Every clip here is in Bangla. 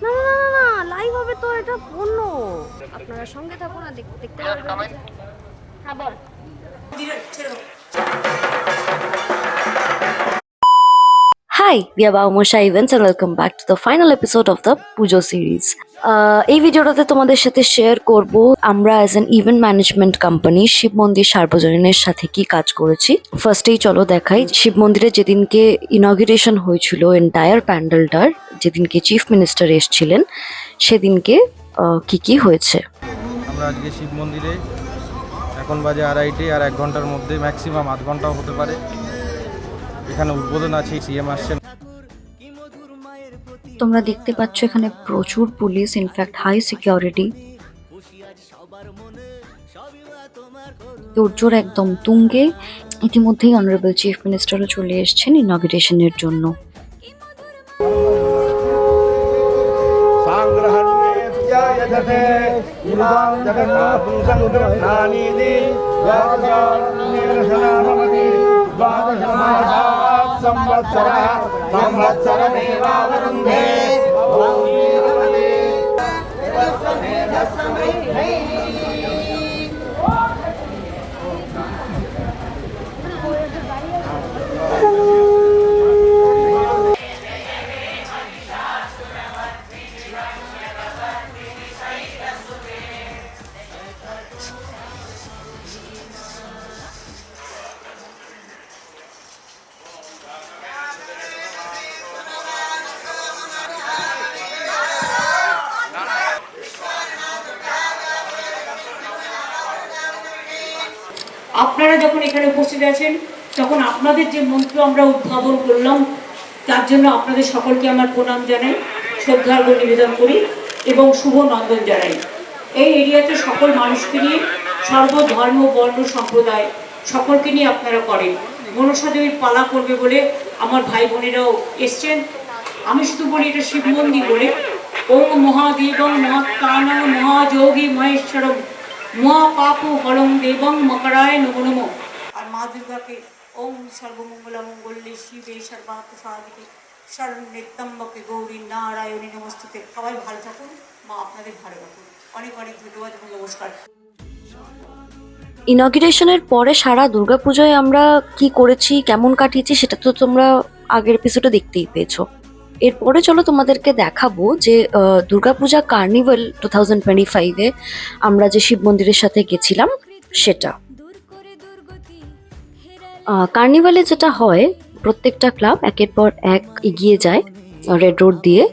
না না না না, লাইভ হবে তো, এটা অন্য। আপনারা সঙ্গে থাকুন আর দেখতে পারবেন। হ্যাঁ বল। Hi, we are Baumosha Events and welcome back to the final episode of the Pujo series. এই ভিডিওটাতে তোমাদের সাথে শেয়ার করব আমরা as an event management company Shiv Mandir সার্বজনীনের সাথে কি কাজ করেছি। ফার্স্টেই চলো দেখাই শিব মন্দিরে যেদিনকে ইনগরেশন হয়েছিল এন্টায়ার প্যান্ডেলটার, যেদিনকে চিফ মিনিস্টার এসেছিলেন সেদিনকে কি হয়েছে। আমরা আজকে শিব মন্দিরে এখন বাজে 2:30 আর 1 ঘন্টার মধ্যে ম্যাক্সিমাম 8 ঘন্টাও হতে পারে। এখানে উদ্বোধন আছে, সিএম আসছেন। তোমরা দেখতে পাচ্ছ এখানে প্রচুর পুলিশ, ইনফ্যাক্ট হাই সিকিউরিটি, তোড়জোড় একদম তুঙ্গে। ইতিমধ্যেই অনারেবল চিফ মিনিস্টারও চলে এসেছেন ইনগরেশনের জন্য। আপনারা যখন এখানে উপস্থিত আছেন তখন আপনাদের যে মন্ত্র আমরা উদ্ভাবন করলাম তার জন্য আপনাদের সকলকে আমার প্রণাম জানাই, শ্রদ্ধার্ঘ্য নিবেদন করি এবং শুভ নন্দন জানাই। এই এরিয়াতে সকল মানুষকে নিয়ে, সর্বধর্ম বর্ণ সম্প্রদায় সকলকে নিয়ে আপনারা করেন। মনসা দেবীর পালা করবে বলে আমার ভাই বোনেরাও এসছেন। আমি শুধু বলি এটা শিব মন্দির বলে। ওম মহাদেবং মহাত্মানং মহাযোগী মহেশ্বরম মহাপাপ হরং দেবং মকরায় নমো নমো। আর মা দুর্গাকে ওম সর্বমঙ্গলা মঙ্গলে শিবে সর্বার্থ সাধিকে শরণ্যে ত্র্যম্বকে গৌরী নারায়ণী নমস্তুতে। সবাই ভালো থাকুন, মা আপনাদের ভালো রাখুন। অনেক অনেক ধন্যবাদ এবং নমস্কার। ইনগরেশনের পরে সারা দুর্গাপুজোয় আমরা কি করেছি, কেমন কাটিয়েছি সেটা তো তোমরা আগের এপিসোডে দেখতেই পেয়েছো। এরপরে চলো তোমাদেরকে দেখাবো যে দুর্গাপূজা কার্নিভাল 2025-এ আমরা যে শিব মন্দিরের সাথে গেছিলাম সেটা। কার্নিভালে যেটা হয়, প্রত্যেকটা ক্লাব একের পর এক এগিয়ে যায় রেড রোড দিয়ে,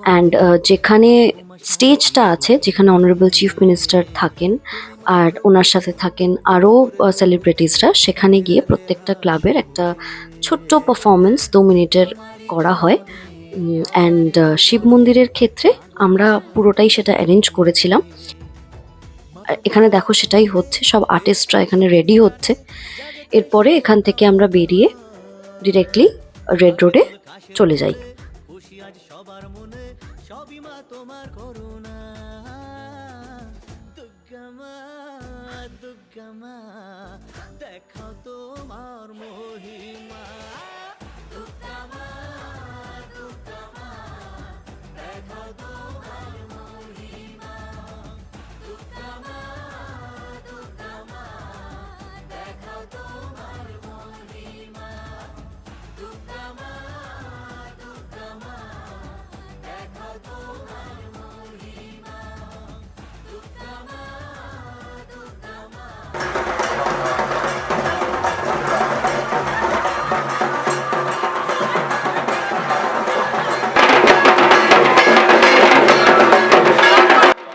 অ্যান্ড যেখানে স্টেজটা আছে, যেখানে অনারেবল চিফ মিনিস্টার থাকেন আর ওনার সাথে থাকেন আরও সেলিব্রিটিসরা, সেখানে গিয়ে প্রত্যেকটা ক্লাবের একটা ছোট্ট পারফরমেন্স 2 মিনিটের করা হয়। অ্যান্ড শিব মন্দিরের ক্ষেত্রে আমরা পুরোটাই সেটা অ্যারেঞ্জ করেছিলাম। এখানে দেখো সেটাই হচ্ছে, সব আর্টিস্টরা এখানে রেডি হচ্ছে। এরপরে এখান থেকে আমরা বেরিয়ে ডিরেক্টলি রেড রোডে চলে যাই।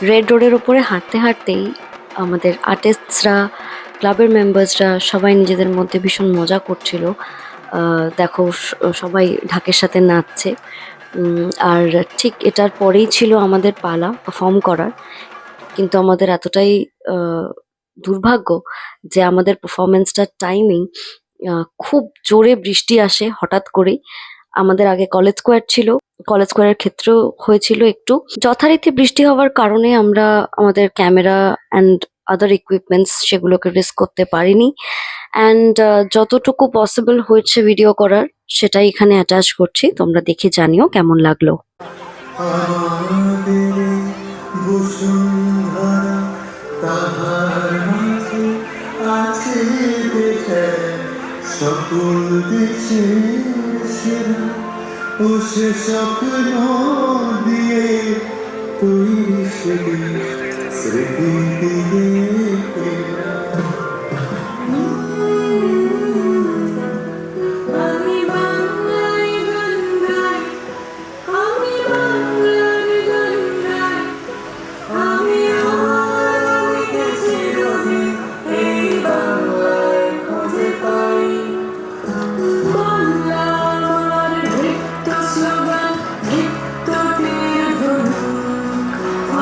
রেড রোডের ওপরে হাঁটতে হাঁটতেই আমাদের আর্টিস্টসরা, ক্লাবের মেম্বার্সরা সবাই নিজেদের মধ্যে ভীষণ মজা করছিল। দেখো সবাই ঢাকের সাথে নাচছে। আর ঠিক এটার পরেই ছিল আমাদের পালা পারফর্ম করার, কিন্তু আমাদের এতটাই দুর্ভাগ্য যে আমাদের পারফরমেন্সটার টাইমিং খুব জোরে বৃষ্টি আসে হঠাৎ করেই। আমাদের আগে কলেজ স্কোয়ার ছিল, কলেজ স্কোয়ারের ক্ষেত্রেও হয়েছিল একটু। যথারীতি বৃষ্টি হওয়ার কারণে আমরা আমাদের ক্যামেরা অ্যান্ড আদার ইকুইপমেন্টস সেগুলোকে রিস্ক করতে পারিনি। অ্যান্ড যতটুকু পসিবল হয়েছে ভিডিও করার সেটাই এখানে অ্যাটাচ করছি, তোমরা দেখে জানিও কেমন লাগলো। বসুন্ধরা তাহার মাঝে আছে দেখে সকল দেশের সেরা ও সে স্বপ্ন দিয়ে তৈরি সেদিন স্মৃতি দিয়ে ফেরা। আমি বাংলায় গান গাই, আমি বাংলার গান গাই, আমি আমার অনেকে চিরদিন এই বাংলায় খুঁজে পাই। বাংলা আমার নৃত্য স্লোগান, নৃত্যটির ধনুক।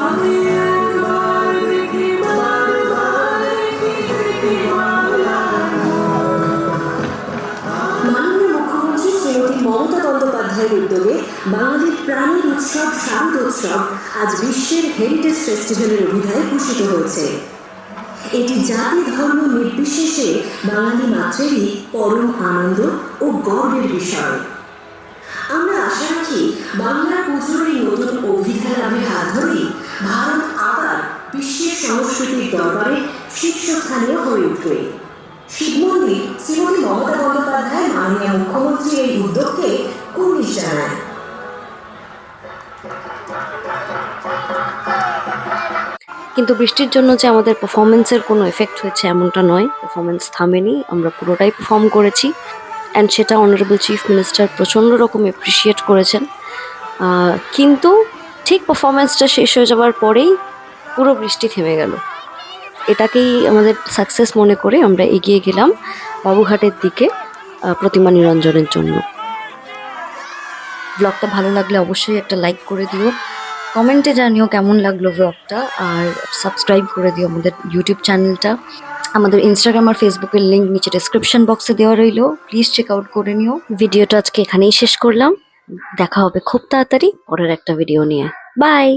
আমি একবার দেখি বারবার দেখি দেখি বাংলার মাননীয় মুখ্যমন্ত্রী শ্রীমতী মমতা বন্দ্যোপাধ্যায়ের উদ্যোগে বাঙালির প্রাণের উৎসব শারদোৎসব আজ বিশ্বের হেরিটেজ ফেস্টিভ্যালের অভিধায় ভূষিত হয়েছে। এটি জাতি ধর্ম নির্বিশেষে বাঙালি মাত্রেরই পরম আনন্দ ও গর্বের বিষয়। আমরা আশা রাখি বাংলা পুজোর এই নতুন অভিধা লাভের হাত ধরেই ভারত আবার বিশ্বের সাংস্কৃতিক দরবারে শীর্ষস্থানীয় হয়ে উঠবে। শিব মন্দির শ্রীমতী মমতা বন্দ্যোপাধ্যায় মাননীয় মুখ্যমন্ত্রীর এই উদ্যোগকে কুর্নিশ জানায়। কিন্তু বৃষ্টির জন্য যে আমাদের পারফরমেন্সের কোনো এফেক্ট হয়েছে এমনটা নয়, পারফরমেন্স থামেনি, আমরা পুরোটাই পারফর্ম করেছি অ্যান্ড সেটা অনারেবল চিফ মিনিস্টার প্রচণ্ড রকম অ্যাপ্রিসিয়েট করেছেন। কিন্তু ঠিক পারফরমেন্সটা শেষ হয়ে যাওয়ার পরেই পুরো বৃষ্টি থেমে গেল। এটাকেই আমাদের সাকসেস মনে করে আমরা এগিয়ে গেলাম বাবুঘাটের দিকে প্রতিমা নিরঞ্জনের জন্য। ব্লগটা ভালো লাগলে অবশ্যই একটা লাইক করে দিও, কমেন্টে জানিও কেমন লাগলো ব্লগটা, আর সাবস্ক্রাইব করে দিও আমাদের ইউটিউব চ্যানেলটা। আমাদের ইনস্টাগ্রাম আর ফেসবুকের লিঙ্ক নিচে ডেসক্রিপশন বক্সে দেওয়া রইলো, প্লিজ চেক আউট করে নিও। ভিডিওটা আজকে এখানেই শেষ করলাম, দেখা হবে খুব তাড়াতাড়ি পরের একটা ভিডিও নিয়ে। বাই।